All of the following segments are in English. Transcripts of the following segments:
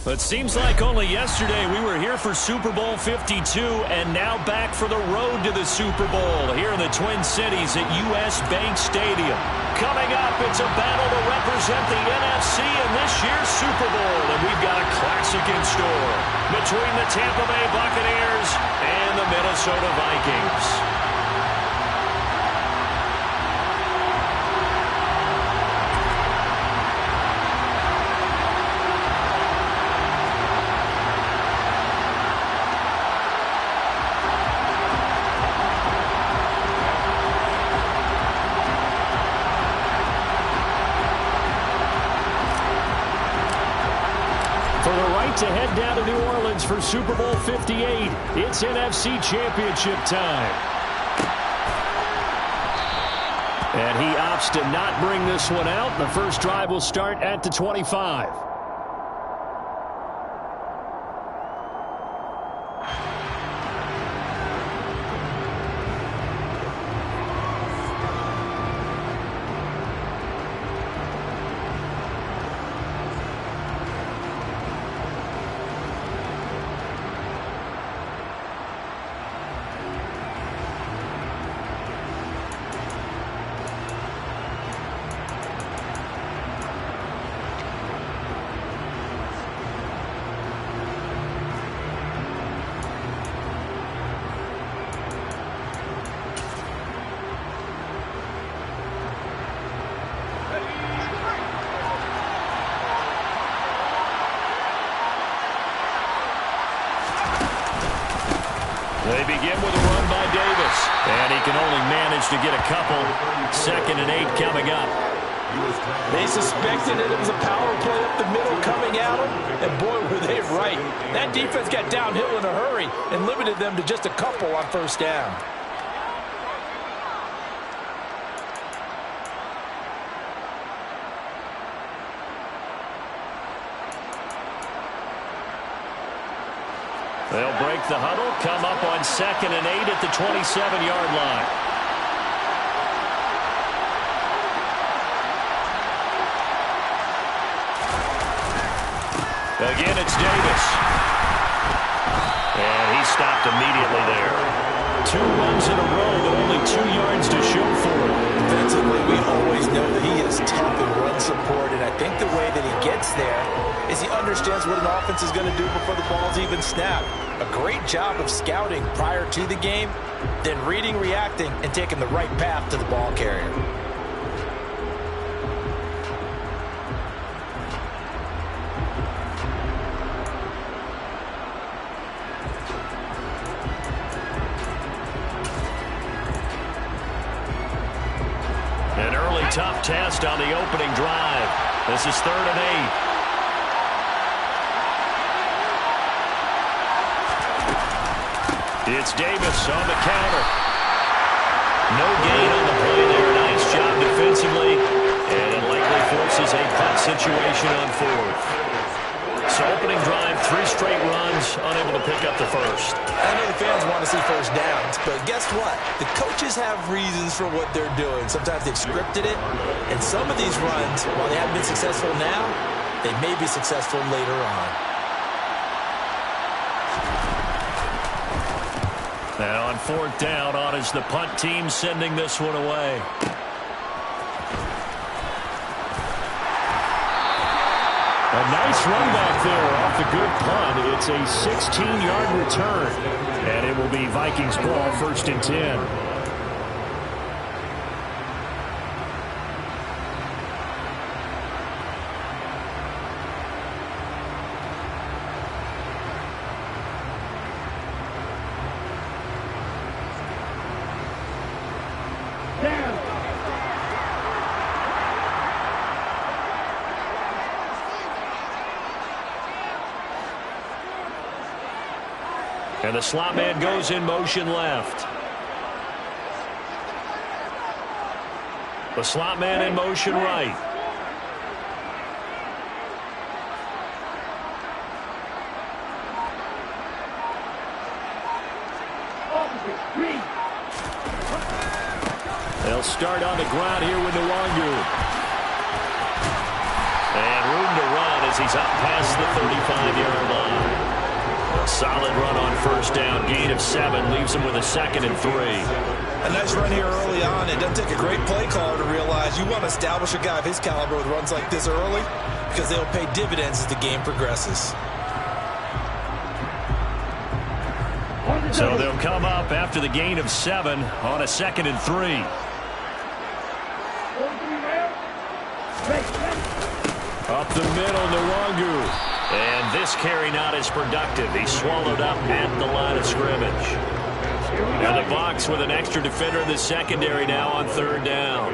It seems like only yesterday we were here for Super Bowl 52 and now back for the road to the Super Bowl here in the Twin Cities at US Bank Stadium. Coming up, it's a battle to represent the NFC in this year's Super Bowl, and we've got a classic in store between the Tampa Bay Buccaneers and the Minnesota Vikings. To head down to New Orleans for Super Bowl 58. It's NFC Championship time. And he opts to not bring this one out. The first drive will start at the 25. They begin with a run by Davis, and he can only manage to get a couple. 2nd and 8 coming up. They suspected it was a power play up the middle coming at them, and boy, were they right. That defense got downhill in a hurry and limited them to just a couple on first down. They'll break the huddle, come up on 2nd and 8 at the 27-yard line. Again, it's Davis. And he stopped immediately there. 2 runs in a row, but only 2 yards to show for it. Defensively, we always know that he is tough in run support, and I think the way that he gets there is he understands what an offense is going to do before the ball's even snapped. A great job of scouting prior to the game, then reading, reacting, and taking the right path to the ball carrier. An early tough test on the opening drive. This is 3rd and 8. It's Davis on the counter. No gain on the play there. Nice job defensively. And it likely forces a punt situation on 4th. So opening drive, 3 straight runs, unable to pick up the first. I know the fans want to see first downs, but guess what? The coaches have reasons for what they're doing. Sometimes they've scripted it, and some of these runs, while they haven't been successful now, they may be successful later on. And on 4th down, on is the punt team sending this one away. A nice run back there off the good punt. It's a 16-yard return. And it will be Vikings ball, 1st and 10. And the slot man goes in motion left. The slot man in motion right. They'll start on the ground here with Nwangu. And room to run as he's up past the 35-yard line. A solid run on first down. Gain of 7 leaves him with a 2nd and 3. A nice run here early on. It doesn't take a great play caller to realize you want to establish a guy of his caliber with runs like this early because they'll pay dividends as the game progresses. So they'll come up after the gain of 7 on a 2nd and 3. Up the middle, Nwangu. And this carry not as productive. He's swallowed up at the line of scrimmage. And the Bucs with an extra defender in the secondary now on 3rd down.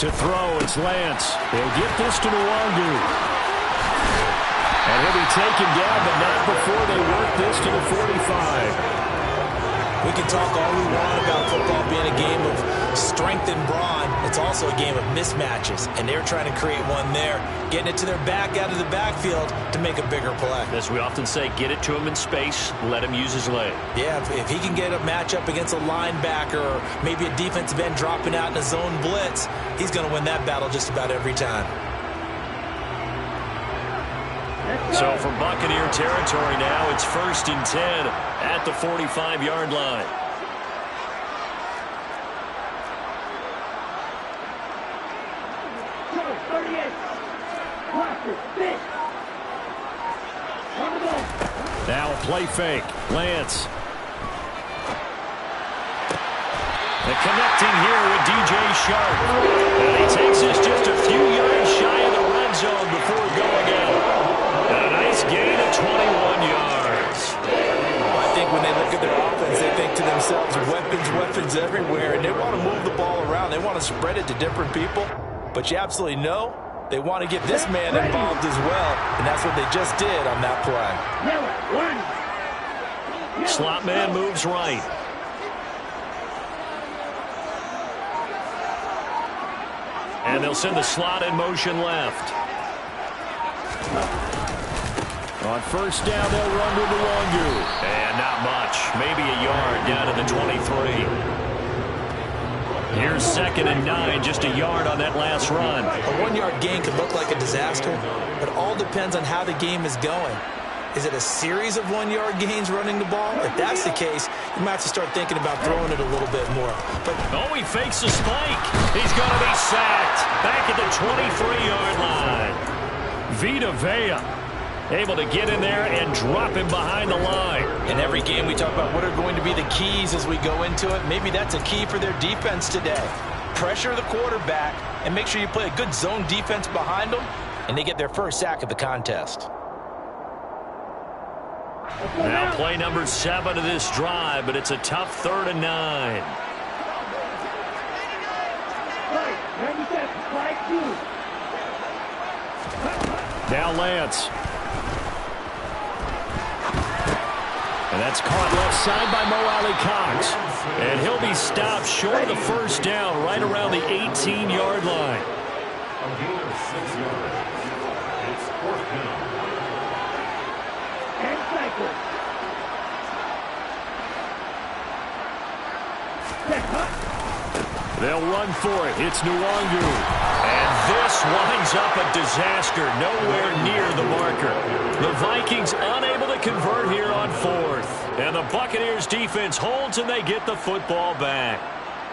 To throw, it's Lance. They'll get this to Nwangu. And he'll be taken down, but not before they work this to the 45. We can talk all we want about football being a game of strength and brawn. It's also a game of mismatches, and they're trying to create one there, getting it to their back out of the backfield to make a bigger play. As we often say, get it to him in space, let him use his leg. Yeah, if he can get a matchup against a linebacker or maybe a defensive end dropping out in a zone blitz, he's going to win that battle just about every time. So from Buccaneer territory now, it's 1st and 10 at the 45-yard line. Now a play fake. Lance. The connecting here with DJ Sharp. And he takes this just a few yards shy of the red zone before going out. And a nice gain of 21 yards. I think when they look at their offense, they think to themselves, weapons everywhere, and they want to move the ball around. They want to spread it to different people. But you absolutely know they want to get this man involved as well, and that's what they just did on that play. Slot man moves right. And they'll send the slot in motion left. On first down, they'll run to Nwangu. And not much. Maybe a yard down to the 23. Here's 2nd and 9, just a yard on that last run. A 1-yard gain could look like a disaster, but it all depends on how the game is going. Is it a series of 1-yard gains running the ball? If that's the case, you might have to start thinking about throwing it a little bit more. But he fakes a spike. He's going to be sacked back at the 23-yard line. Vita Vea able to get in there and drop him behind the line. In every game we talk about what are going to be the keys as we go into it. Maybe that's a key for their defense today. Pressure the quarterback and make sure you play a good zone defense behind them, and they get their first sack of the contest. Now play number 7 of this drive, but it's a tough 3rd and 9. Now Lance. And that's caught left side by Mo Alley Cox. And he'll be stopped short of the first down right around the 18-yard line. It's 4th down. They'll run for it. It's Nwangu. And this winds up a disaster. Nowhere near the marker. The Vikings unable to convert here on 4th. And the Buccaneers defense holds and they get the football back.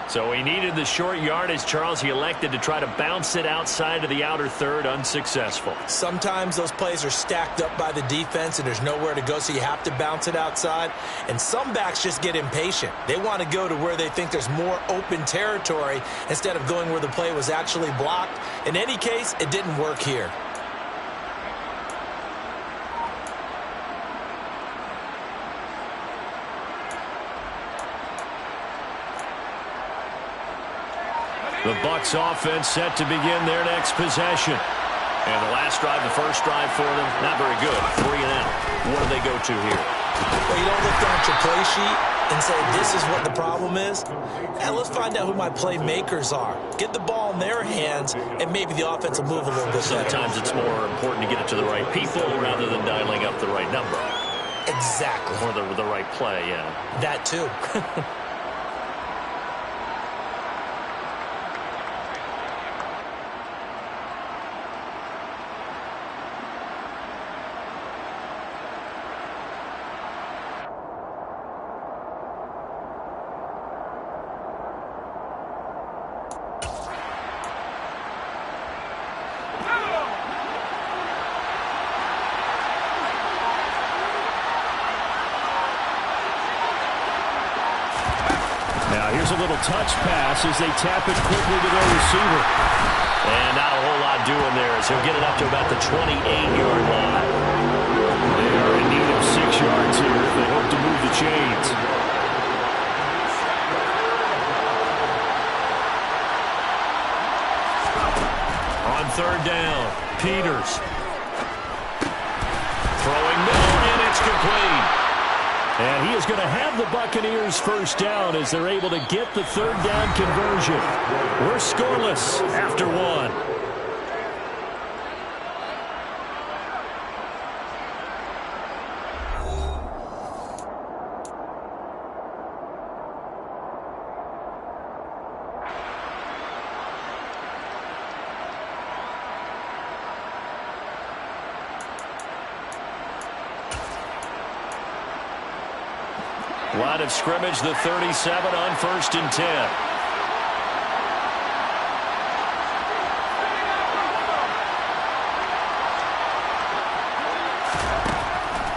So he needed the short yardage, Charles. He elected to try to bounce it outside of the outer third, unsuccessful. Sometimes those plays are stacked up by the defense and there's nowhere to go, so you have to bounce it outside. And some backs just get impatient. They want to go to where they think there's more open territory instead of going where the play was actually blocked. In any case, it didn't work here. The Bucs offense set to begin their next possession. And the last drive, the first drive for them, not very good. 3 and out. What do they go to here? Well, you don't look down at your play sheet and say, this is what the problem is. And let's find out who my playmakers are. Get the ball in their hands, and maybe the offense will move a little bit better. Sometimes it's more important to get it to the right people rather than dialing up the right number. Exactly. Or the right play, yeah. That too. Here's a little touch pass as they tap it quickly to their receiver. And not a whole lot doing there as he'll get it up to about the 28-yard line. They are in need of 6 yards here if they hope to move the chains. On third down, Peters. Throwing middle, and it's complete. And he is going to have the Buccaneers first down as they're able to get the third down conversion. We're scoreless after one. Line of scrimmage, the 37 on 1st and 10.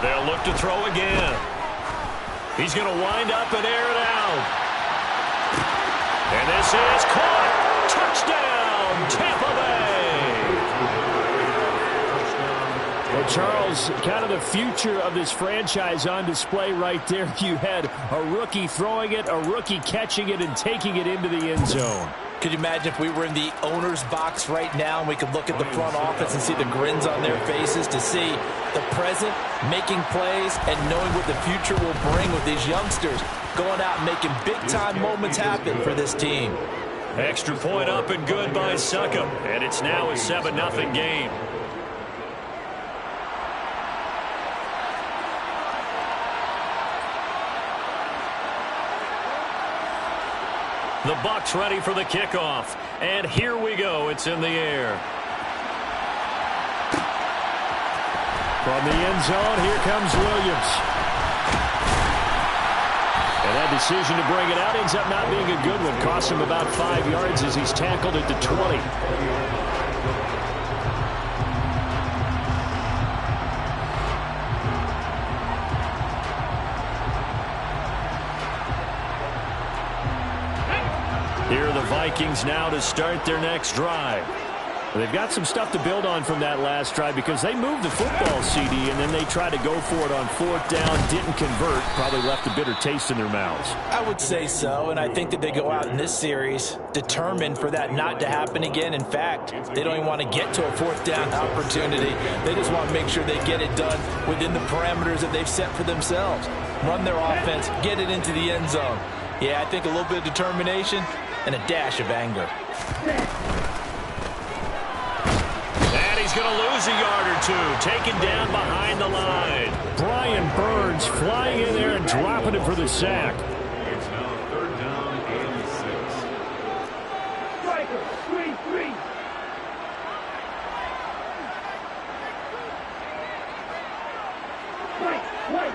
They'll look to throw again. He's going to wind up and air it out. And this is caught. Touchdown, Tampa Bay. Well, Charles, kind of the future of this franchise on display right there. You had a rookie throwing it, a rookie catching it, and taking it into the end zone. Could you imagine if we were in the owner's box right now and we could look at the front office and see the grins on their faces to see the present, making plays, and knowing what the future will bring with these youngsters going out and making big-time moments happen for this team. Extra point up and good by Succop. And it's now a 7-0 game. The Bucs ready for the kickoff. And here we go. It's in the air. From the end zone, here comes Williams. And that decision to bring it out ends up not being a good one. Costs him about 5 yards as he's tackled at the 20. Here are the Vikings now to start their next drive. They've got some stuff to build on from that last drive because they moved the football, CD, and then they tried to go for it on 4th down, didn't convert, probably left a bitter taste in their mouths. I would say so, and I think that they go out in this series determined for that not to happen again. In fact, they don't even want to get to a 4th down opportunity. They just want to make sure they get it done within the parameters that they've set for themselves. Run their offense, get it into the end zone. Yeah, I think a little bit of determination and a dash of anger. And he's going to lose a yard or two. Taken down behind the line. Brian Burns flying in there and dropping it for the sack. It's now 3rd down and 6. Striker, 3-3. White.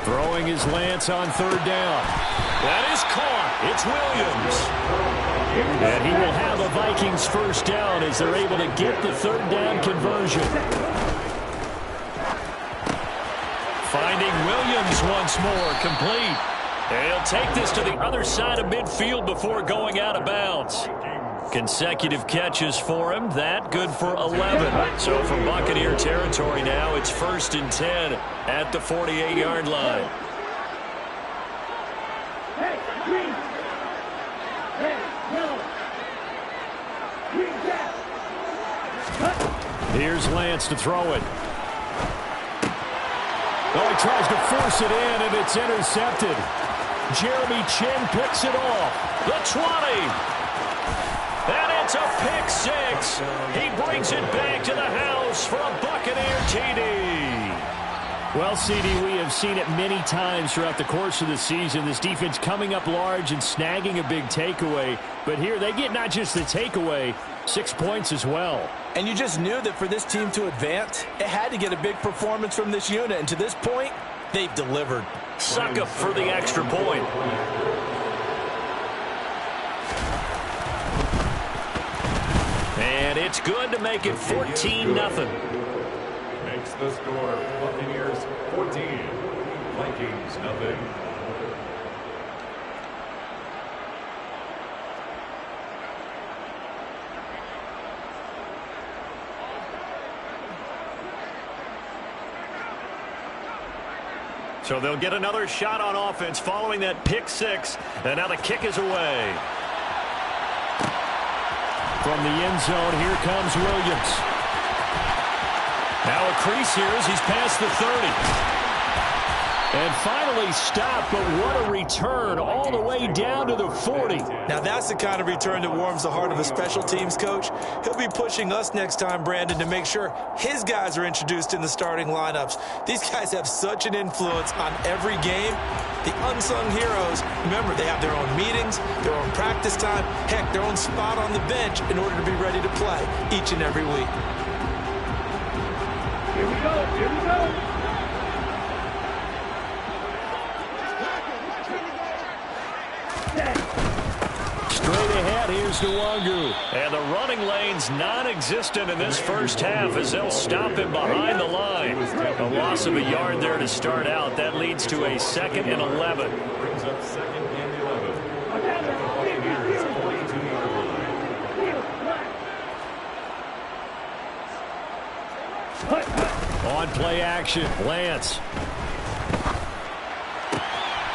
Throwing his Lance on 3rd down. That is caught. It's Williams. And he will have a Vikings first down as they're able to get the 3rd down conversion. Finding Williams once more, complete. And he'll take this to the other side of midfield before going out of bounds. Consecutive catches for him. That good for 11. So from Buccaneer territory now, it's 1st and 10 at the 48-yard line. Hey, green. Hey, yellow. Green gap. Cut. Here's Lance to throw it. Oh, he tries to force it in, and it's intercepted. Jeremy Chin picks it off. The 20. And it's a pick six. He brings it back to the house for a Buccaneer TD. Well, CD, we have seen it many times throughout the course of the season. This defense coming up large and snagging a big takeaway. But here they get not just the takeaway, 6 points as well. And you just knew that for this team to advance, it had to get a big performance from this unit. And to this point, they've delivered. Suck up for the extra point. And it's good to make it 14-0. Makes the score Buccaneers 14, Vikings nothing. So they'll get another shot on offense following that pick six. And now the kick is away. From the end zone, here comes Williams. Now a crease here as he's past the 30. And finally stopped, but what a return all the way down to the 40. Now that's the kind of return that warms the heart of a special teams coach. He'll be pushing us next time, Brandon, to make sure his guys are introduced in the starting lineups. These guys have such an influence on every game. The unsung heroes, remember, they have their own meetings, their own practice time, heck, their own spot on the bench in order to be ready to play each and every week. Here we go. Here we go. Straight ahead, here's Nwangu. And the running lane's non-existent in this first half as they'll stop him behind the line. A loss of a yard there to start out. That leads to a 2nd and 11. Brings up 2nd and 11. At the Buccaneers 42-yard line. On play action, Lance.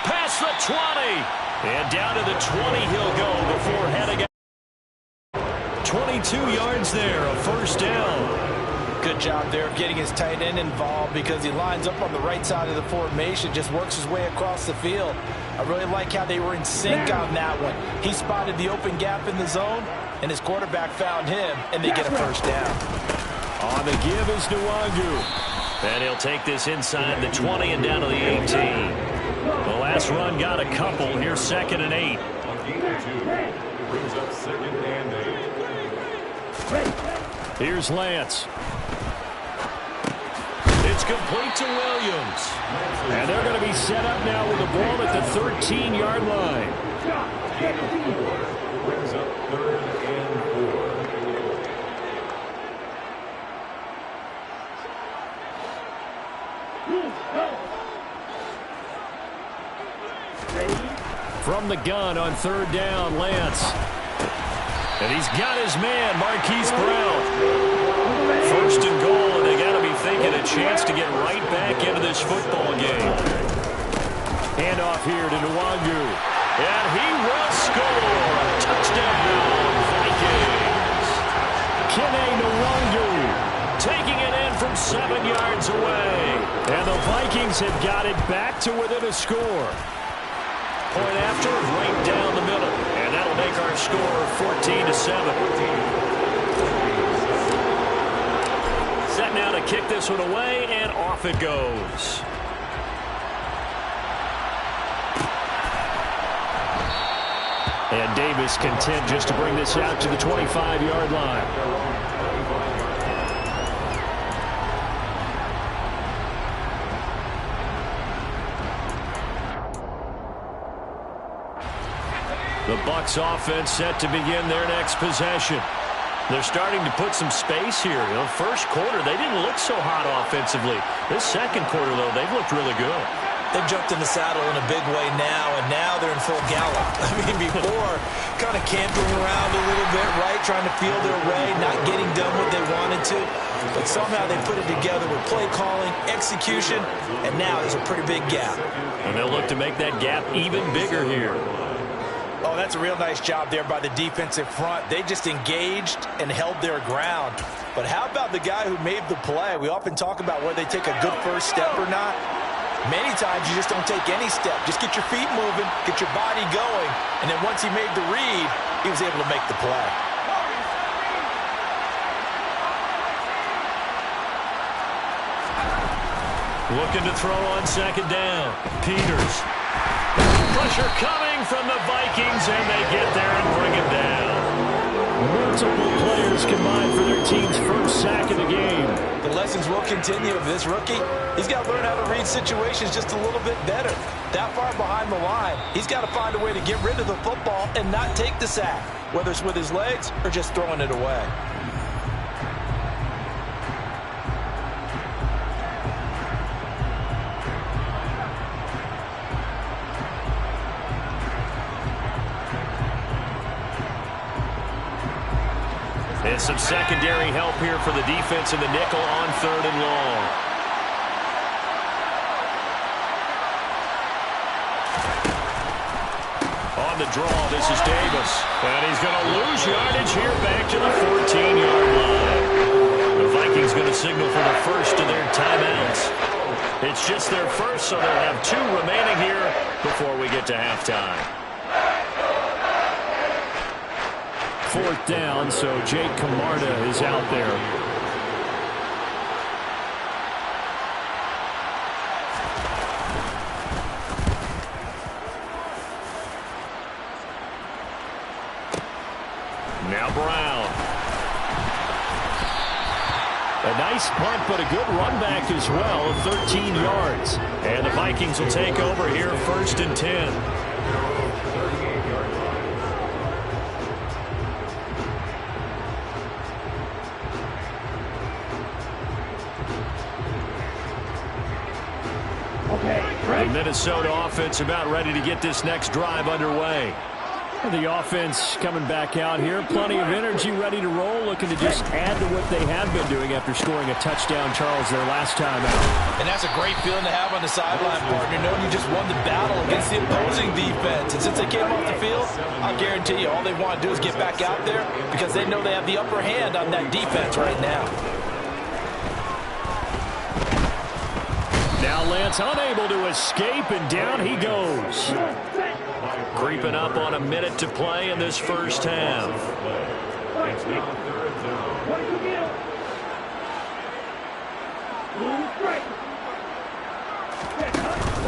Past the 20. And down to the 20 he'll go before heading out. 22 yards there, a first down. Good job there of getting his tight end involved because he lines up on the right side of the formation, just works his way across the field. I really like how they were in sync on that one. He spotted the open gap in the zone, and his quarterback found him, and they get a first down. On the give is Nwangu. And he'll take this inside the 20 and down to the 18. The last run got a couple. Here's 2nd and 8. On gain of 2. Brings up 2nd and 8. Here's Lance. It's complete to Williams. And they're going to be set up now with the ball at the 13-yard line. Gain of 4. Brings up 3rd and 4. From the gun on 3rd down, Lance. And he's got his man, Marquise Brown. 1st and goal, and they got to be thinking a chance to get right back into this football game. Handoff here to Nwangu. And he will score. Touchdown, Vikings. Kene Nwangu taking it in from 7 yards away. And the Vikings have got it back to within a score. Point after, right down the middle. And that'll make our score 14-7. Set now to kick this one away, and off it goes. And Davis content just to bring this out to the 25-yard line. The Bucs offense set to begin their next possession. They're starting to put some space here. In the first quarter, they didn't look so hot offensively. This second quarter, though, they've looked really good. They've jumped in the saddle in a big way now, and now they're in full gallop. I mean, before, kind of cantering around a little bit, right, trying to feel their way, not getting done what they wanted to. But somehow they put it together with play calling, execution, and now there's a pretty big gap. And they'll look to make that gap even bigger here. Oh, that's a real nice job there by the defensive front. They just engaged and held their ground. But how about the guy who made the play? We often talk about whether they take a good first step or not. Many times you just don't take any step. Just get your feet moving, get your body going, and then once he made the read, he was able to make the play. Looking to throw on second down. Peters. Pressure coming from the Vikings, and they get there and bring him down. Multiple players combined for their team's first sack of the game. The lessons will continue of this rookie. He's got to learn how to read situations just a little bit better. That far behind the line, he's got to find a way to get rid of the football and not take the sack, whether it's with his legs or just throwing it away. And some secondary help here for the defense in the nickel on 3rd and long. On the draw, this is Davis. And he's going to lose yardage here back to the 14-yard line. The Vikings going to signal for the first of their timeouts. It's just their first, so they'll have 2 remaining here before we get to halftime. 4th down, so Jake Camarda is out there. Now Brown. A nice punt, but a good run back as well of 13 yards. And the Vikings will take over here 1st and 10. The Minnesota offense about ready to get this next drive underway. The offense coming back out here. Plenty of energy, ready to roll, looking to just add to what they have been doing after scoring a touchdown, Charles, their last time out. And that's a great feeling to have on the sideline, partner, knowing you just won the battle against the opposing defense. And since they came off the field, I'll guarantee you all they want to do is get back out there because they know they have the upper hand on that defense right now. Now Lance unable to escape, and down he goes. Creeping up on a minute to play in this first half.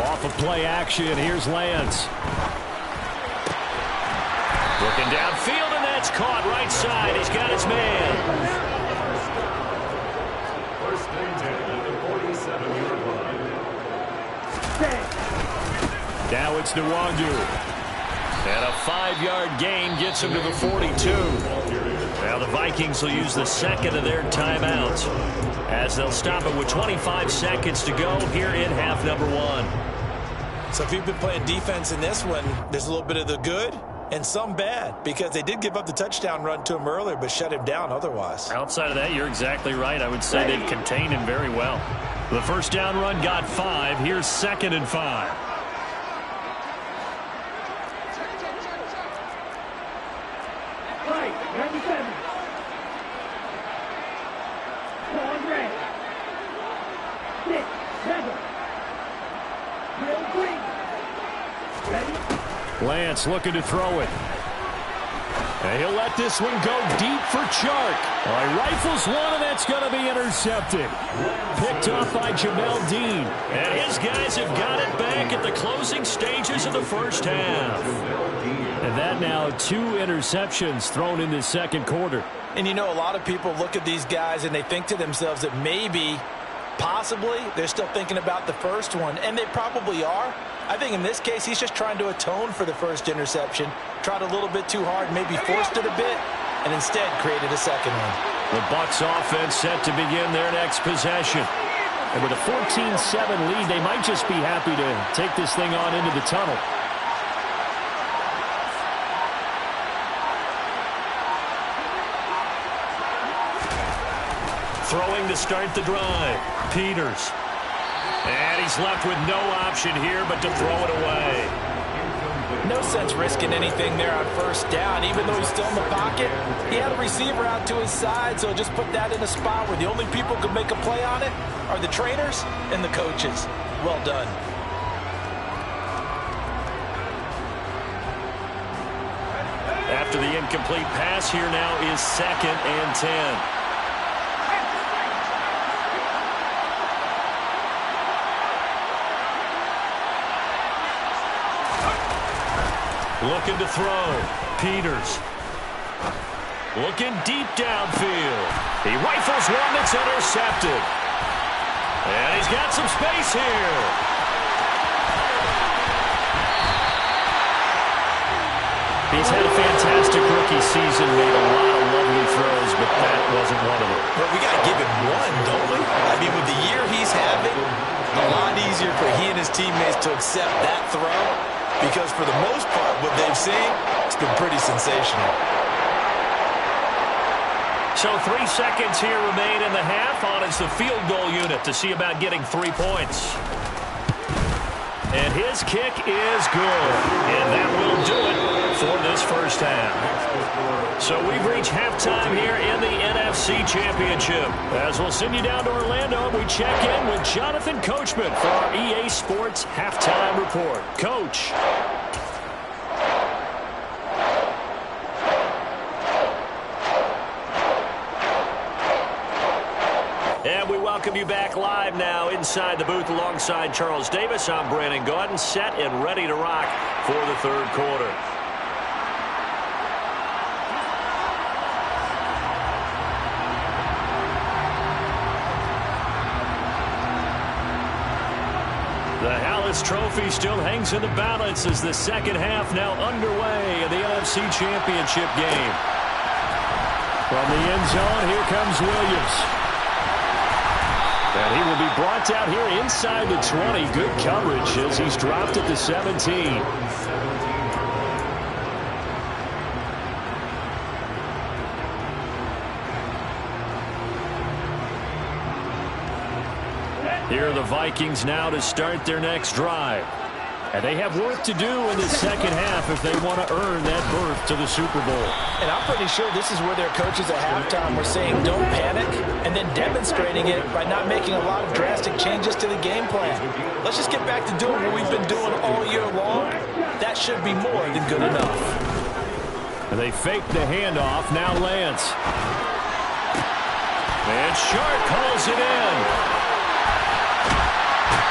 Off of play action, here's Lance. Looking downfield, and that's caught right side. He's got his man. First and 10 at the 47-yard line. Now it's Nwangu. And a 5-yard gain gets him to the 42. Now the Vikings will use the second of their timeouts as they'll stop it with 25 seconds to go here in half number 1. So if you've been playing defense in this one, there's a little bit of the good and some bad because they did give up the touchdown run to him earlier but shut him down otherwise. Outside of that, you're exactly right. I would say they've contained him very well. The first down run got 5. Here's 2nd and 5. Lance looking to throw it. And he'll let this one go deep for Chark. He rifles one, and that's going to be intercepted. Picked off by Jamel Dean. And his guys have got it back at the closing stages of the first half. And that now 2 interceptions thrown in the second quarter. And you know, a lot of people look at these guys and they think to themselves that maybe, possibly, they're still thinking about the first one. And they probably are. I think in this case, he's just trying to atone for the first interception. Tried a little bit too hard, maybe forced it a bit, and instead created a second one. The Bucs offense set to begin their next possession. And with a 14-7 lead, they might just be happy to take this thing on into the tunnel. Throwing to start the drive. Peters. And he's left with no option here but to throw it away. No sense risking anything there on first down. Even though he's still in the pocket, he had a receiver out to his side, so just put that in a spot where the only people who can make a play on it are the trainers and the coaches. Well done. After the incomplete pass, here now is 2nd and 10. Looking to throw. Peters. Looking deep downfield. He rifles one that's intercepted. And he's got some space here. He's had a fantastic rookie season, made a lot of lovely throws, but that wasn't one of them. But we got to give him one, don't we? I mean, with the year he's having, a lot easier for he and his teammates to accept that throw, because for the most part, what they've seen, it's been pretty sensational. So 3 seconds here remain in the half on as the field goal unit to see about getting 3 points. And his kick is good. And that will do it for this first half. So we've reached halftime here in the NFC Championship. As we'll send you down to Orlando, we check in with Jonathan Coachman for our EA Sports Halftime Report. Coach. And we welcome you back live now inside the booth alongside Charles Davis. I'm Brandon Gaudin, set and ready to rock for the third quarter. The Hallis Trophy still hangs in the balance as the second half now underway in the NFC Championship game. From the end zone, here comes Williams. And he will be brought down here inside the 20. Good coverage as he's dropped at the 17. Here are the Vikings now to start their next drive. And they have work to do in the second half if they want to earn that berth to the Super Bowl. And I'm pretty sure this is where their coaches at halftime were saying don't panic, and then demonstrating it by not making a lot of drastic changes to the game plan. Let's just get back to doing what we've been doing all year long. That should be more than good enough. And they fake the handoff. Now Lance. And Sharp calls it in.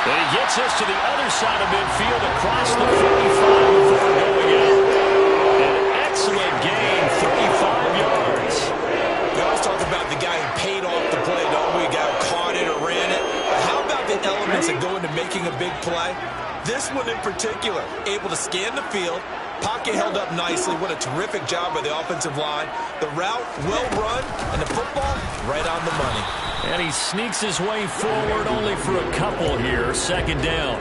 And he gets us to the other side of midfield across the 45 before going out. An excellent gain, 35 yards. We always talk about the guy who paid off the play, don't we? A guy who caught it or ran it. But how about the elements that go into making a big play? This one in particular, able to scan the field, pocket held up nicely. What a terrific job by the offensive line. The route, well run, and the football, right on the money. And he sneaks his way forward only for a couple here. Second down.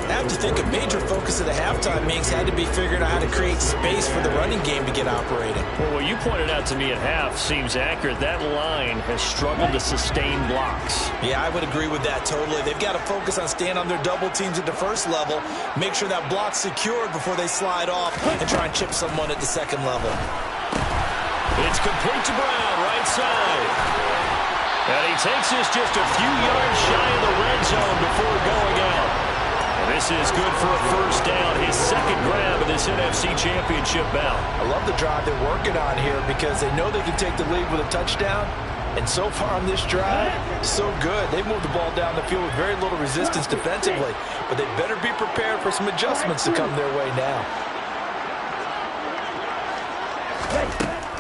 I have to think a major focus of the halftime meetings had to be figuring out how to create space for the running game to get operating. Well, what you pointed out to me at half seems accurate. That line has struggled to sustain blocks. Yeah, I would agree with that totally. They've got to focus on staying on their double teams at the first level, make sure that block's secured before they slide off and try and chip someone at the second level. It's complete to Brown, right side. And he takes us just a few yards shy of the red zone before going out. And this is good for a first down, his second grab of this NFC Championship bout. I love the drive they're working on here because they know they can take the lead with a touchdown. And so far on this drive, so good. They've moved the ball down the field with very little resistance defensively. But they better be prepared for some adjustments to come their way now.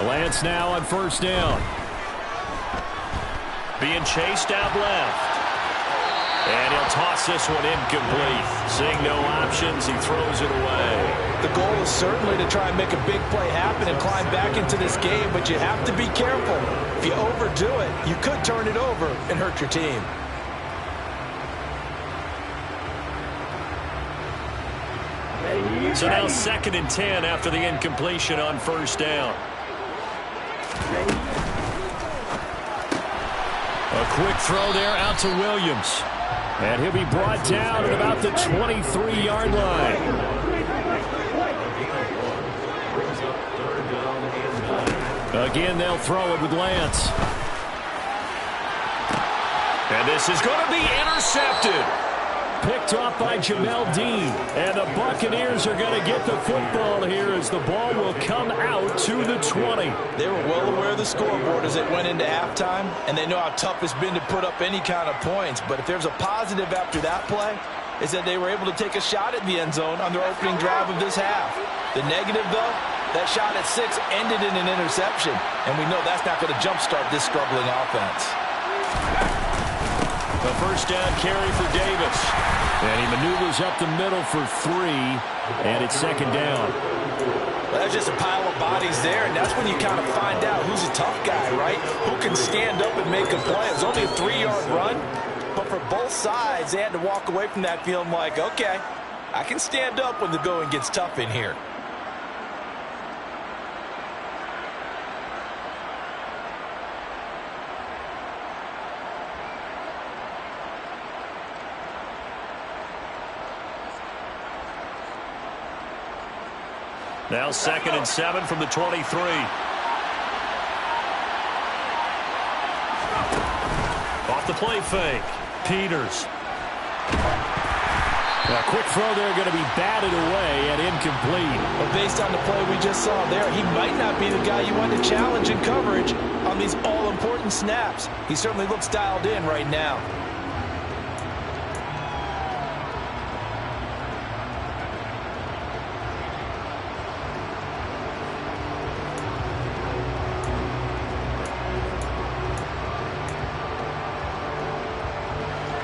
Lance now on first down. Being chased out left. And he'll toss this one incomplete. Seeing no options, he throws it away. The goal is certainly to try and make a big play happen and climb back into this game, but you have to be careful. If you overdo it, you could turn it over and hurt your team. So now 2nd and 10 after the incompletion on first down. A quick throw there out to Williams. And he'll be brought down at about the 23-yard line. Again, they'll throw it with Lance. And this is going to be intercepted. Picked off by Jamel Dean. And the Buccaneers are going to get the football here as the ball will come out to the 20. They were well aware of the scoreboard as it went into halftime, and they know how tough it's been to put up any kind of points. But if there's a positive after that play, is that they were able to take a shot at the end zone on their opening drive of this half. The negative, though, that shot at 6 ended in an interception, and we know that's not going to jumpstart this struggling offense. The first down carry for Davis. And he maneuvers up the middle for 3, and it's second down. Well, that's just a pile of bodies there, and that's when you kind of find out who's a tough guy, right? Who can stand up and make a play. It's only a 3-yard run, but for both sides, they had to walk away from that feeling like, okay, I can stand up when the going gets tough in here. Now 2nd and 7 from the 23. Off the play fake. Peters. A quick throw there going to be batted away and incomplete. But based on the play we just saw there, he might not be the guy you want to challenge in coverage on these all-important snaps. He certainly looks dialed in right now.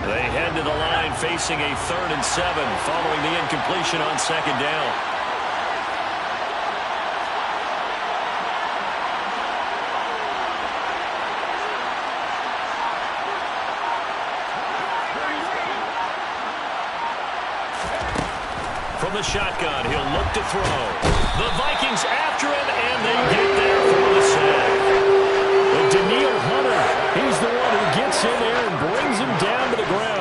They head to the line facing a 3rd and 7 following the incompletion on 2nd down. From the shotgun, he'll look to throw. The Vikings after him, and they get there for the sack. Daniil Hunter, he's the one who gets in there and brings him down to the ground.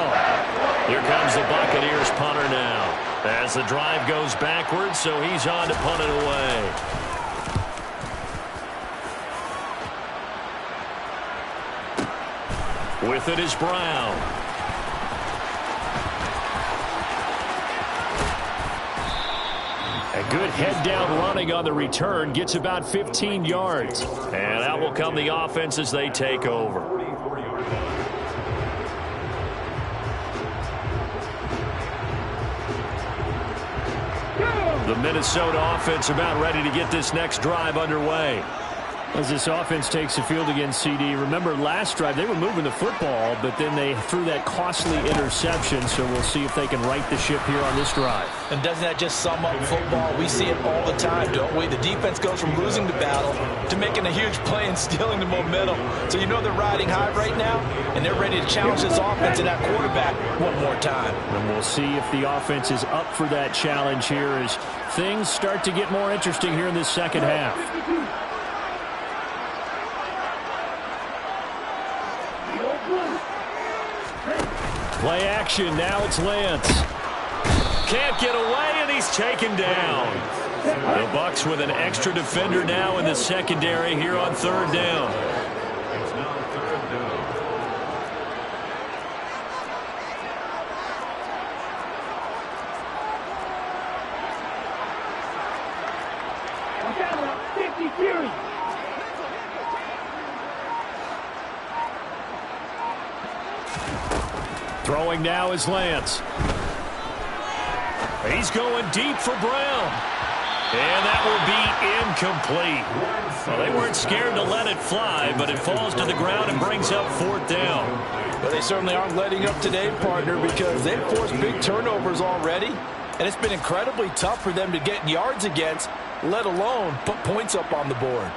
Here comes the Buccaneers punter now. As the drive goes backwards, so he's on to punt it away. With it is Brown. A good head-down running on the return. Gets about 15 yards. And out will come the offense as they take over. The Minnesota offense about ready to get this next drive underway. As this offense takes the field against CD, remember last drive they were moving the football, but then they threw that costly interception, so we'll see if they can right the ship here on this drive. And doesn't that just sum up football? We see it all the time, don't we? The defense goes from losing the battle to making a huge play and stealing the momentum. So you know they're riding high right now, and they're ready to challenge this offense and that quarterback one more time. And we'll see if the offense is up for that challenge here as things start to get more interesting here in this second half. Play action. Now it's Lance. Can't get away, and he's taken down. The Bucs with an extra defender now in the secondary here on 3rd down. It's now 3rd down. Down 50 series. Throwing now is Lance. He's going deep for Brown. And that will be incomplete. Well, they weren't scared to let it fly, but it falls to the ground and brings up 4th down. But they certainly aren't letting up today, partner, because they've forced big turnovers already, and it's been incredibly tough for them to get yards against, let alone put points up on the board.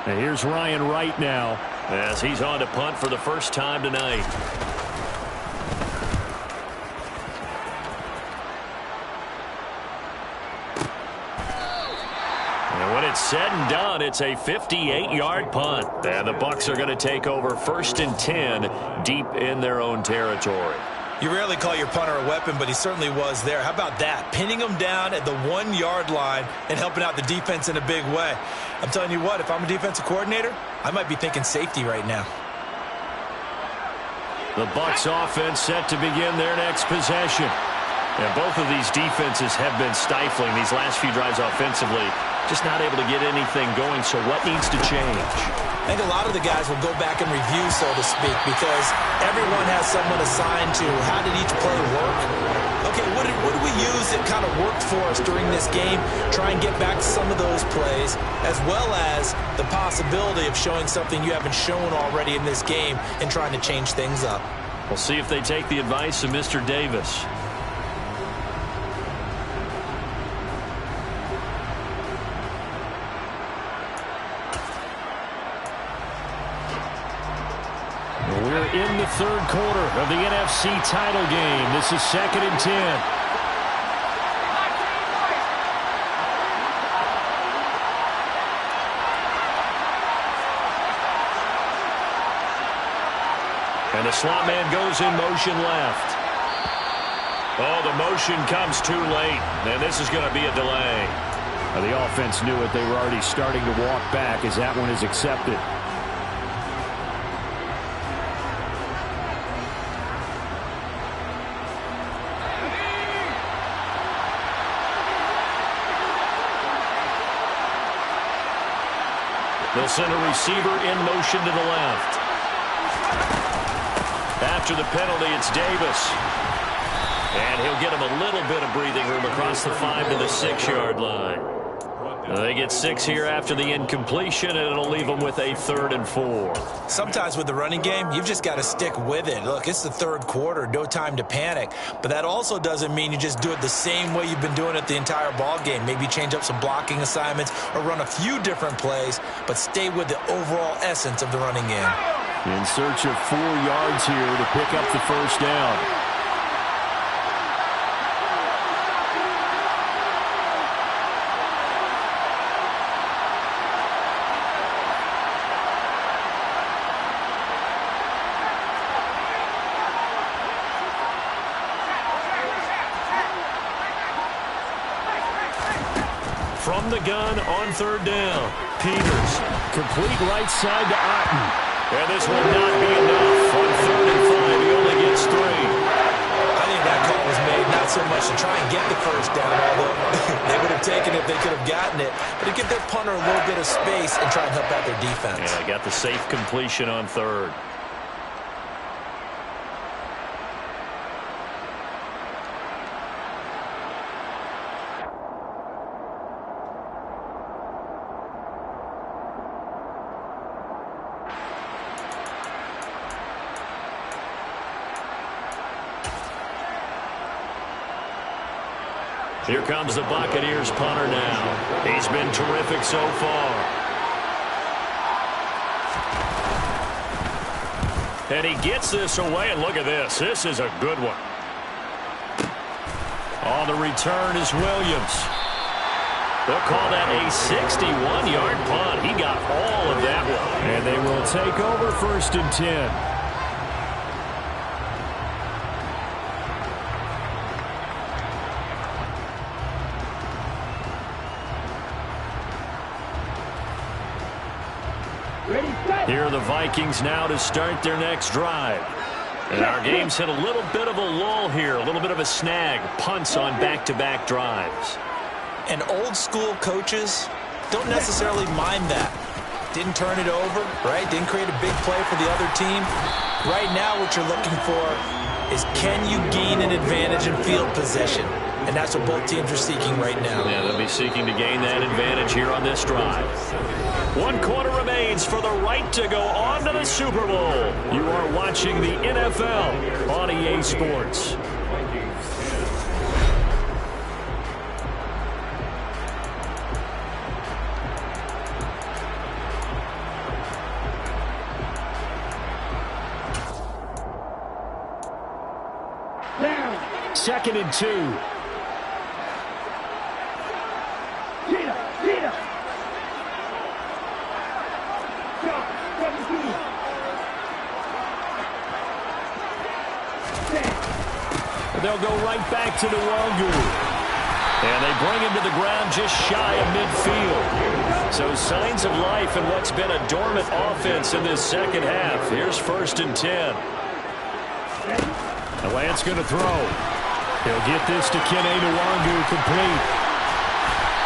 And here's Ryan Wright now as he's on to punt for the first time tonight. When it's said and done, it's a 58-yard punt. And the Bucs are going to take over 1st and 10 deep in their own territory. You rarely call your punter a weapon, but he certainly was there. How about that? Pinning him down at the 1-yard line and helping out the defense in a big way. I'm telling you what, if I'm a defensive coordinator, I might be thinking safety right now. The Bucs offense set to begin their next possession. And both of these defenses have been stifling these last few drives offensively. Just not able to get anything going, so what needs to change? I think a lot of the guys will go back and review, so to speak, because everyone has someone assigned to how did each play work. Okay, what did we use that kind of worked for us during this game? Try and get back some of those plays, as well as the possibility of showing something you haven't shown already in this game and trying to change things up. We'll see if they take the advice of Mr. Davis. In the third quarter of the NFC title game. This is 2nd and 10. And the slot man goes in motion left. Oh, the motion comes too late. And this is going to be a delay. The offense knew it. They were already starting to walk back as that one is accepted. They'll send a receiver in motion to the left. After the penalty, it's Davis. And he'll get him a little bit of breathing room across the 5 to the 6-yard line. They get 6 here after the incompletion, and it'll leave them with a 3rd and 4. Sometimes with the running game, you've just got to stick with it. Look, it's the third quarter, no time to panic. But that also doesn't mean you just do it the same way you've been doing it the entire ball game. Maybe change up some blocking assignments or run a few different plays, but stay with the overall essence of the running game. In search of 4 yards here to pick up the first down. From the gun on 3rd down. Peters, complete right side to Otten. And this will not be enough. On 3rd and 5, he only gets 3. I think that call was made not so much to try and get the first down, although they would have taken it if they could have gotten it, but to give their punter a little bit of space and try and help out their defense. And I got the safe completion on 3rd. Here comes the Buccaneers punter now. He's been terrific so far. And he gets this away, and look at this. This is a good one. On the return is Williams. They'll call that a 61-yard punt. He got all of that one. And they will take over 1st and 10. Here are the Vikings now to start their next drive. And our game's hit a little bit of a lull here, a little bit of a snag. Punts on back-to-back drives. And old-school coaches don't necessarily mind that. Didn't turn it over, right? Didn't create a big play for the other team. Right now what you're looking for is can you gain an advantage in field position? And that's what both teams are seeking right now. Yeah, they'll be seeking to gain that advantage here on this drive. 1 quarter remains for the right to go on to the Super Bowl. You are watching the NFL on EA Sports. Down. 2nd and 2. they'll go right back to Nwangu. And they bring him to the ground just shy of midfield. So signs of life in what's been a dormant offense in this second half. Here's 1st and 10. The Lance going to throw. He'll get this to Kene Nwangu complete.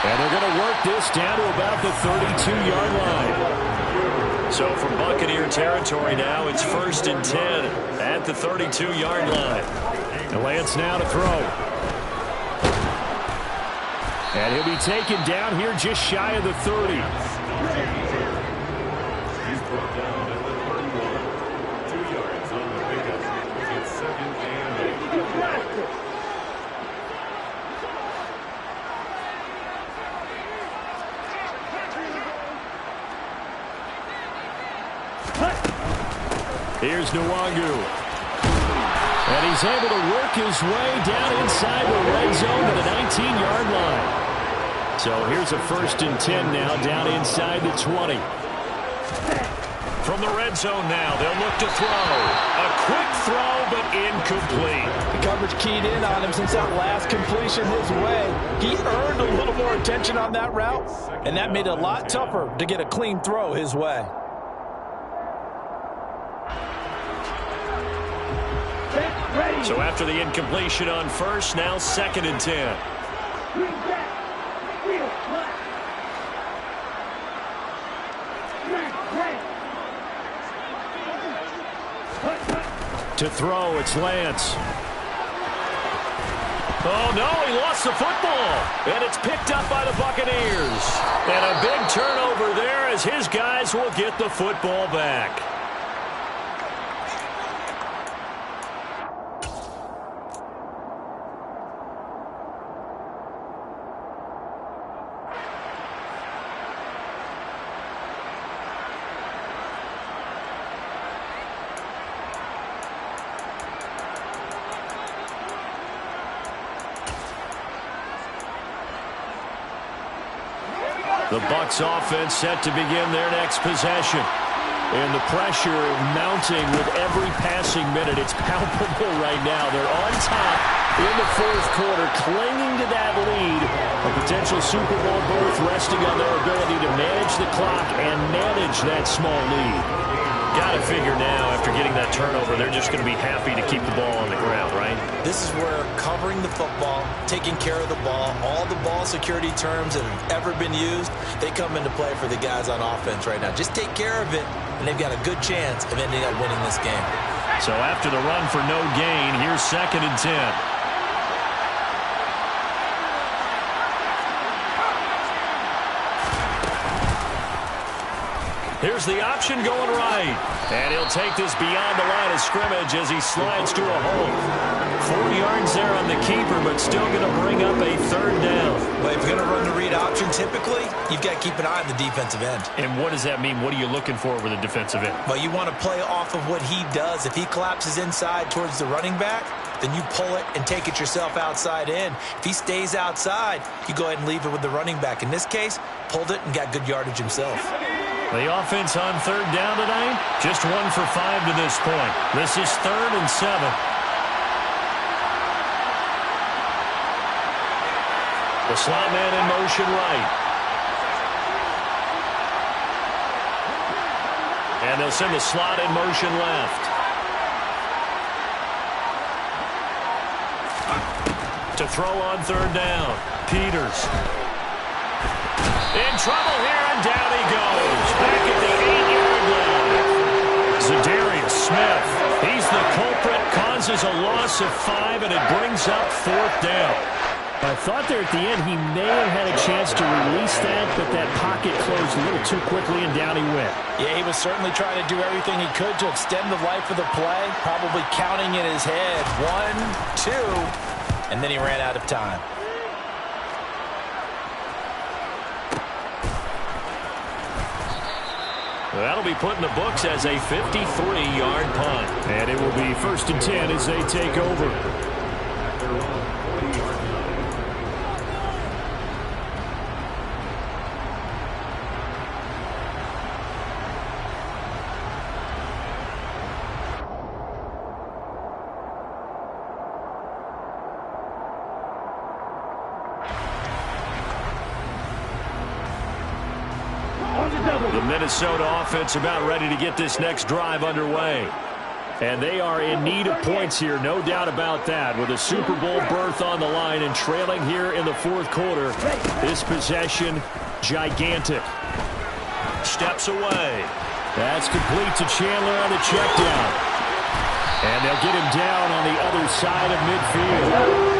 And they're going to work this down to about the 32-yard line. So from Buccaneer territory now, it's 1st and 10 at the 32-yard line. The Lance now to throw. And he'll be taken down here just shy of the 30. He's brought down at the 31. 2 yards on the pickup. It's 2nd and 8. Here's Nwangu. And he's able to work his way down inside the red zone to the 19-yard line. So here's a 1st and 10 now down inside the 20. From the red zone now, they'll look to throw. A quick throw, but incomplete. The coverage keyed in on him since that last completion his way. He earned a little more attention on that route, and that made it a lot tougher to get a clean throw his way. So after the incompletion on 1st, now 2nd and 10. To throw, it's Lance. Oh, no, he lost the football. And it's picked up by the Buccaneers. And a big turnover there as his guys will get the football back. The Bucs offense set to begin their next possession. And the pressure mounting with every passing minute. It's palpable right now. They're on top in the 4th quarter, clinging to that lead. A potential Super Bowl berth resting on their ability to manage the clock and manage that small lead. Got to figure now, after getting that turnover, they're just going to be happy to keep the ball on the ground, right? This is where covering the football, taking care of the ball, all the ball security terms that have ever been used, they come into play for the guys on offense right now. Just take care of it, and they've got a good chance of ending up winning this game. So after the run for no gain, here's 2nd and 10. Here's the option going right. And he'll take this beyond the line of scrimmage as he slides to a hole. 4 yards there on the keeper, but still going to bring up a 3rd down. But if you're going to run the read option, typically, you've got to keep an eye on the defensive end. And what does that mean? What are you looking for with a defensive end? Well, you want to play off of what he does. If he collapses inside towards the running back, then you pull it and take it yourself outside in. If he stays outside, you go ahead and leave it with the running back. In this case, pulled it and got good yardage himself. The offense on 3rd down tonight, just 1 for 5 to this point. This is 3rd and 7. The slot man in motion right. And they'll send the slot in motion left. To throw on 3rd down. Peters. In trouble here, and down he goes. Back at the 8-yard line. Zadarius Smith. He's the culprit, causes a loss of 5, and it brings up 4th down. I thought there at the end he may have had a chance to release that, but that pocket closed a little too quickly, and down he went. Yeah, he was certainly trying to do everything he could to extend the life of the play, probably counting in his head 1, 2, and then he ran out of time. That'll be put in the books as a 53-yard punt. And it will be 1st and 10 as they take over. The Minnesota offense about ready to get this next drive underway. And they are in need of points here, no doubt about that. With a Super Bowl berth on the line and trailing here in the fourth quarter, this possession, gigantic. Steps away. That's complete to Chandler on the check down. And they'll get him down on the other side of midfield.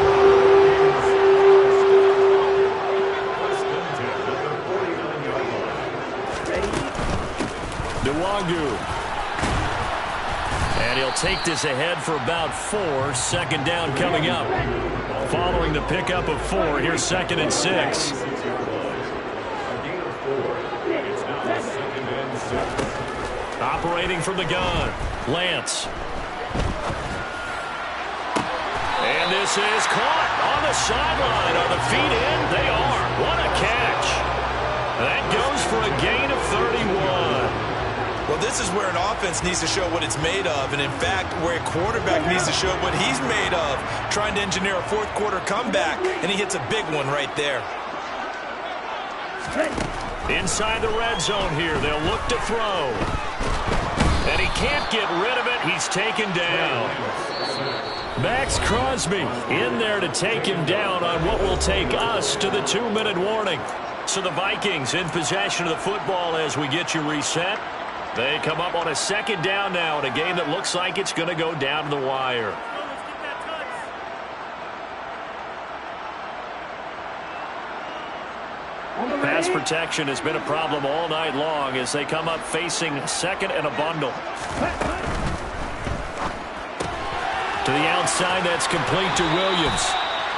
Nwangu. And he'll take this ahead for about 4. Second down coming up. Following the pickup of 4, here's 2nd and 6. Operating from the gun, Lance. And this is caught on the sideline. Are the feet in? They are. What a catch. That goes for a gain of 31. Well, this is where an offense needs to show what it's made of, and in fact, where a quarterback needs to show what he's made of, trying to engineer a fourth quarter comeback, and he hits a big one right there. Inside the red zone here, they'll look to throw. And he can't get rid of it. He's taken down. Max Crosby in there to take him down on what will take us to the 2-minute warning. So the Vikings in possession of the football as we get you reset. They come up on a 2nd down now in a game that looks like it's going to go down to the wire. Pass protection has been a problem all night long as they come up facing 2nd and a bundle. To the outside, that's complete to Williams.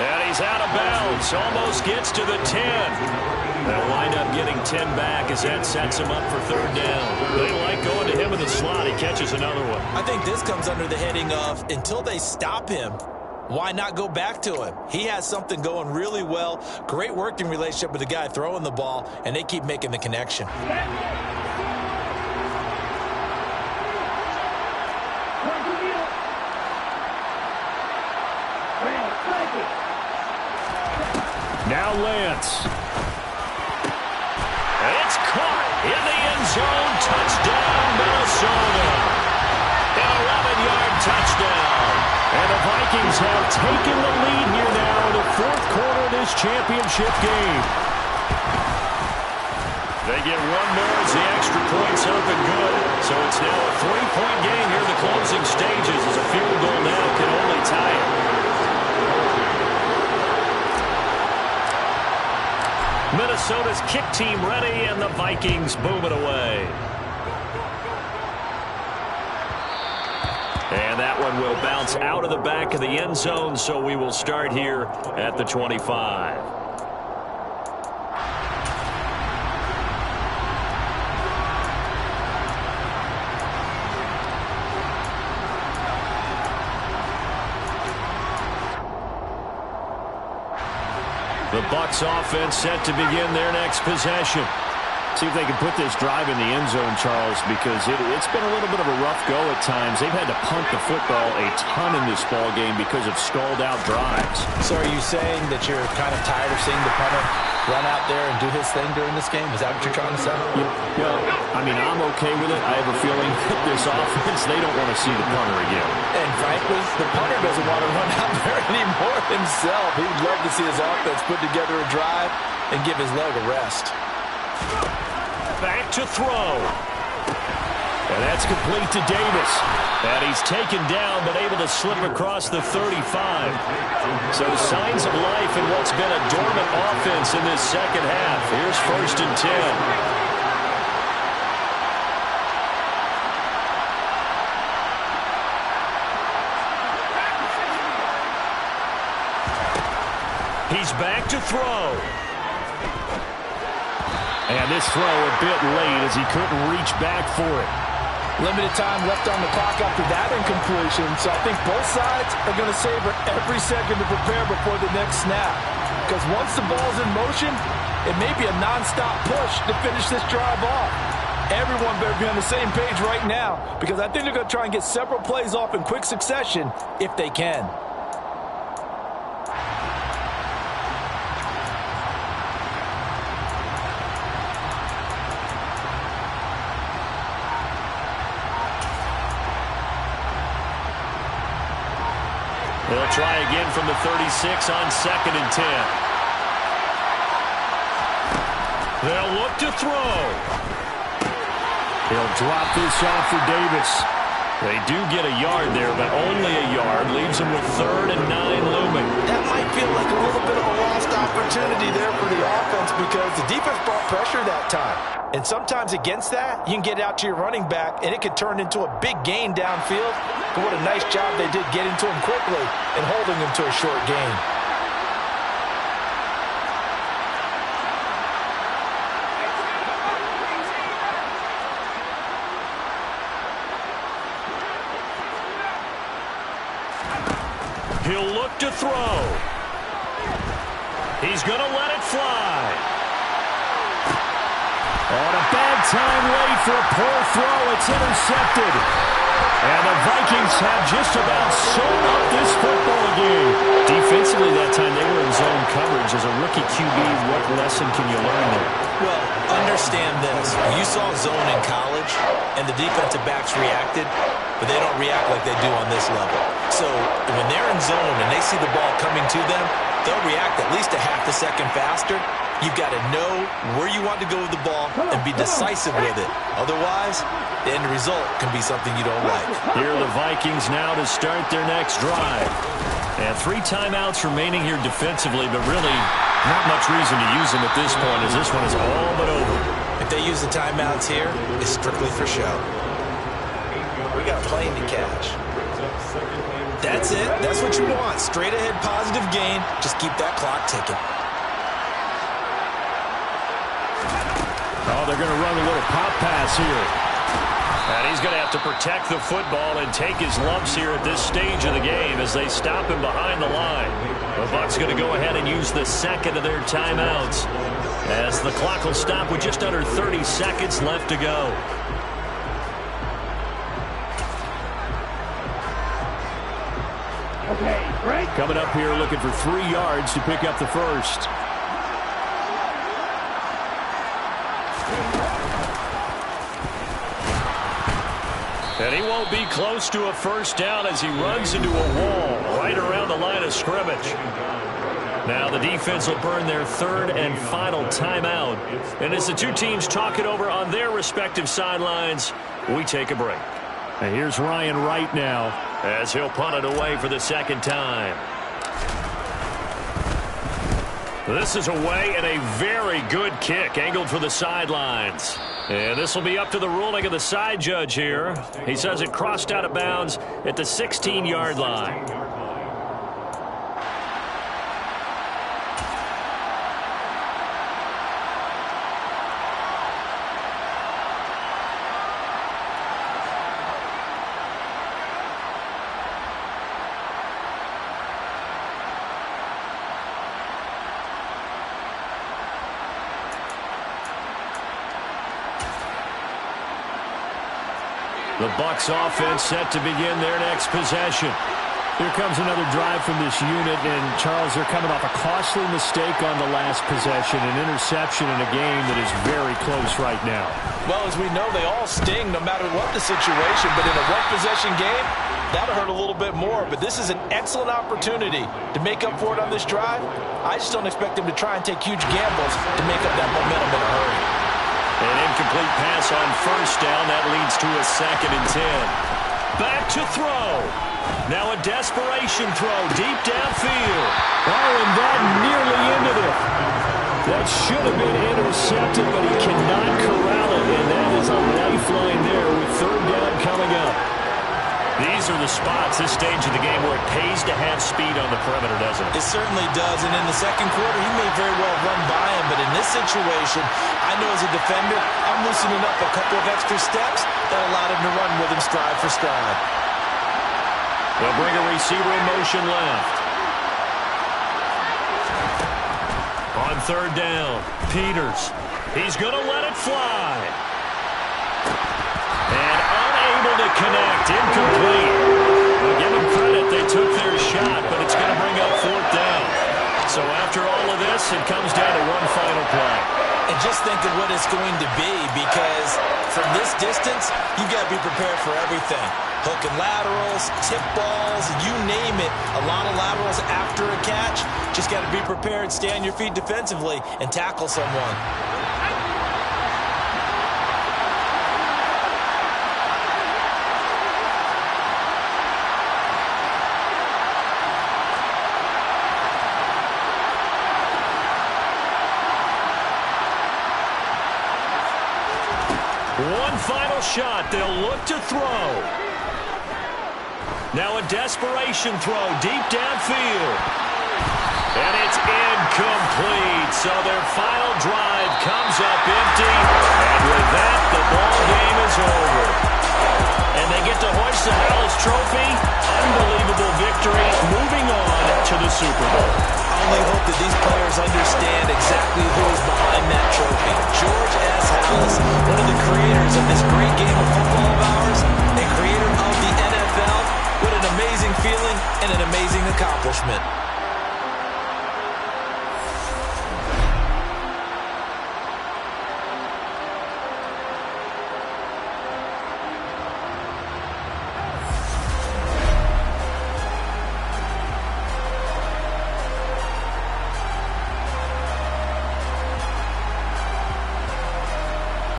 And he's out of bounds, almost gets to the 10. They'll wind up getting 10 back as that sets him up for 3rd down. They like going to him in the slot. He catches another one. I think this comes under the heading of until they stop him, why not go back to him? He has something going really well. Great working relationship with the guy throwing the ball, and they keep making the connection. Now Lance. It's caught in the end zone. Touchdown, Minnesota. An 11-yard touchdown. And the Vikings have taken the lead here now in the fourth quarter of this championship game. They get one more as the extra point's up and good. So it's now a 3-point game here in the closing stages as a field goal now can only tie it. Minnesota's kick team ready, and the Vikings boom it away. And that one will bounce out of the back of the end zone, so we will start here at the 25. The Bucs offense set to begin their next possession. See if they can put this drive in the end zone, Charles, because it's been a little bit of a rough go at times. They've had to punt the football a ton in this ball game because of stalled-out drives. So are you saying that you're kind of tired of seeing the punter run out there and do his thing during this game? Is that what you're trying to say? Well, I mean, I'm okay with it. I have a feeling that this offense, they don't want to see the punter again. And frankly, the punter doesn't want to run out there anymore himself. He would love to see his offense put together a drive and give his leg a rest. Back to throw. And that's complete to Davis. And he's taken down but able to slip across the 35. So signs of life in what's been a dormant offense in this second half. Here's 1st and 10. He's back to throw. And this throw a bit late as he couldn't reach back for it. Limited time left on the clock after that incompletion, so I think both sides are going to savor every second to prepare before the next snap. Because once the ball's in motion, it may be a nonstop push to finish this drive off. Everyone better be on the same page right now, because I think they're going to try and get several plays off in quick succession if they can. They'll try again from the 36 on 2nd and 10. They'll look to throw. He'll drop this off for Davis. They do get a yard there, but only a yard. Leaves them with 3rd and 9 looming. That might feel like a little bit of a lost opportunity there for the offense because the defense brought pressure that time. And sometimes against that, you can get out to your running back, and it could turn into a big gain downfield. But what a nice job they did getting to him quickly and holding him to a short gain. He'll look to throw. He's going to let it fly. On a bad time late for a poor throw. It's intercepted. And the Vikings have just about sewn up this football game. Defensively that time, they were in zone coverage. As a rookie QB, what lesson can you learn there? Well, understand this. You saw zone in college, and the defensive backs reacted, but they don't react like they do on this level. So when they're in zone and they see the ball coming to them, they'll react at least a half a second faster. You've got to know where you want to go with the ball and be decisive with it. Otherwise, the end result can be something you don't like. Here are the Vikings now to start their next drive. And 3 timeouts remaining here defensively, but really not much reason to use them at this point as this one is all but over. If they use the timeouts here, it's strictly for show. We got a plane to catch. That's it. That's what you want. Straight ahead positive gain. Just keep that clock ticking. Oh, they're going to run a little pop pass here. And he's going to have to protect the football and take his lumps here at this stage of the game as they stop him behind the line. The Bucs going to go ahead and use the second of their timeouts as the clock will stop with just under 30 seconds left to go. Okay, break. Coming up here looking for 3 yards to pick up the first. And he won't be close to a first down as he runs into a wall right around the line of scrimmage. Now the defense will burn their 3rd and final timeout. And as the two teams talk it over on their respective sidelines, we take a break. And here's Ryan Wright now as he'll punt it away for the 2nd time. This is away and a very good kick angled for the sidelines. And this will be up to the ruling of the side judge here. He says it crossed out of bounds at the 16-yard line. The Bucs offense set to begin their next possession. Here comes another drive from this unit, and Charles, they're coming off a costly mistake on the last possession, an interception in a game that is very close right now. Well, as we know, they all sting no matter what the situation, but in a one-possession game, that'll hurt a little bit more. But this is an excellent opportunity to make up for it on this drive. I just don't expect them to try and take huge gambles to make up that momentum in a hurry. An incomplete pass on first down. That leads to a 2nd and 10. Back to throw. Now a desperation throw deep downfield. Oh, and that nearly ended it. That should have been intercepted, but he cannot corral it, and that is a lifeline there with 3rd down coming up. These are the spots, this stage of the game, where it pays to have speed on the perimeter, doesn't it? It certainly does, and in the second quarter, he may very well run by him, but in this situation, I know as a defender, I'm loosening up a couple of extra steps that allowed him to run with him stride for stride. They'll bring a receiver in motion left. On 3rd down, Peters. He's going to let it fly. And unable to connect, incomplete. Well, give them credit, they took their shot, but it's going to bring up 4th down. So after all of this, it comes down to one final play. And just think of what it's going to be, because from this distance, you've got to be prepared for everything. Hook and laterals, tip balls, you name it. A lot of laterals after a catch. Just got to be prepared, stay on your feet defensively, and tackle someone. One final shot. They'll look to throw. Now a desperation throw deep downfield. And it's incomplete. So their final drive comes up empty. And with that, the ball game is over. And they get to hoist the Howells Trophy. Unbelievable victory. Moving on to the Super Bowl. I only hope that these players understand exactly who is behind that trophy. George S. Halas, one of the creators of this great game of football of ours, and creator of the NFL. What an amazing feeling and an amazing accomplishment.